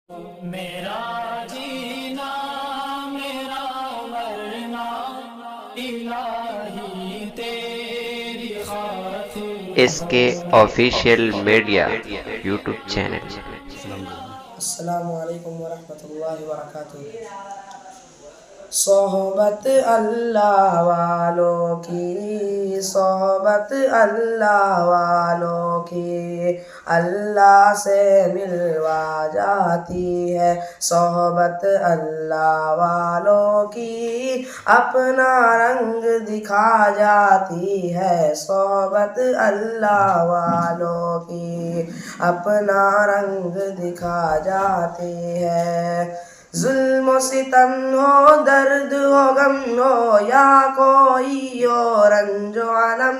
میرا جینا میرا مرنا الہی تیری خاطر اس کے آفیشیل میڈیا یوٹیوب چینل۔ السلام علیکم ورحمۃ اللہ وبرکاتہ۔ صحبت اللہ والوں کی، صحبت اللہ والوں کی اللہ سے ملوا جاتی ہے۔ صحبت اللہ والوں کی اپنا رنگ دکھا جاتی ہے۔ صحبت اللہ والوں کی اپنا رنگ دکھا جاتی ہے۔ ظلم و ستم ہو، درد و غم ہو، یا کوئی ہو رنج و علم،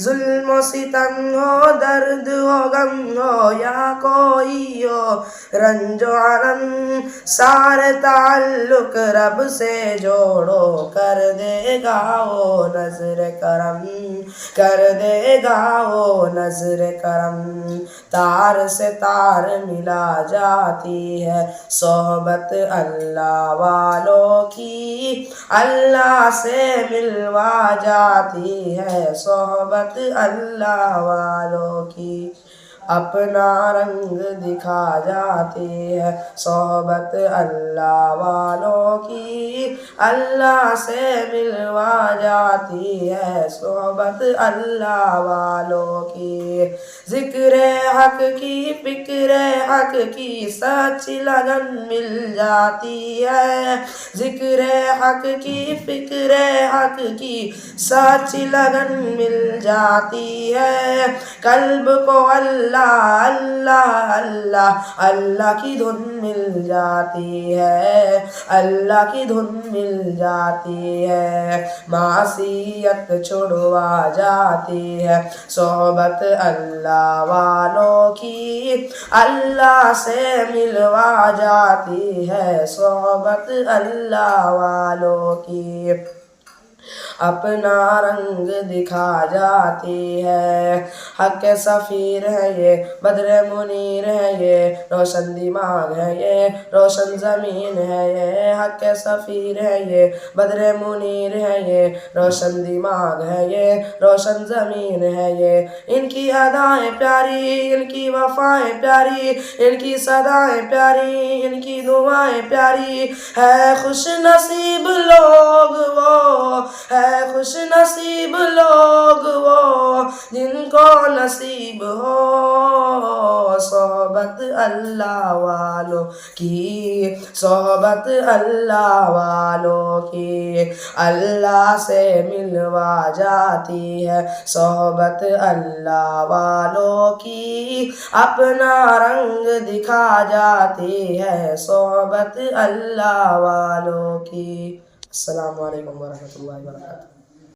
ظلم و ستم ہو، درد و غم ہو، یا کوئی ہو رنج و علم، سارے تعلق رب سے جوڑو، کر دے گا وہ نظر کرم، کر دے گا وہ نظر کرم۔ تار سے تار ملا جاتی ہے صحبت اللہ والوں کی، اللہ سے ملوا جاتی ہے صحبت اللہ والوں کی، اپنا رنگ دکھا جاتی ہے صحبت اللہ والوں کی، اللہ سے ملوا جاتی ہے صحبت اللہ والوں کی۔ ذکر حق کی، فکر حق کی سچ لگن مل جاتی ہے، ذکر حق کی، فکر حق کی سچ لگن مل جاتی ہے، قلب کو اللہ اللہ اللہ اللہ کی دھن مل جاتی ہے، اللہ کی دھن مل جاتی ہے، معصیت چھڑوا جاتی ہے صحبت اللہ والوں کی، اللہ سے ملوا جاتی ہے صحبت اللہ والوں کی، اپنا رنگ دکھا جاتی ہے۔ حق کے سفیر ہے یہ، بدر منیر ہے یہ، روشن دماغ ہے یہ، روشن زمین ہے یہ، حق کے سفیر ہے یہ، بدر منیر ہے یہ، روشن دماغ ہے یہ، روشن زمین ہے یہ، ان کی ادائیں پیاری، ان کی وفائیں پیاری، ان کی صدائیں پیاری، ان کی دعائیں پیاری، ہے خوش نصیب لوگ وہ، ہے خوش نصیب لوگ وہ جن کو نصیب ہو صحبت اللہ والوں کی، صحبت اللہ والوں کی اللہ سے ملوا جاتی ہے صحبت اللہ والوں کی، اپنا رنگ دکھا جاتی ہے صحبت اللہ والوں کی۔ السلام علیکم ورحمۃ اللہ وبرکاتہ۔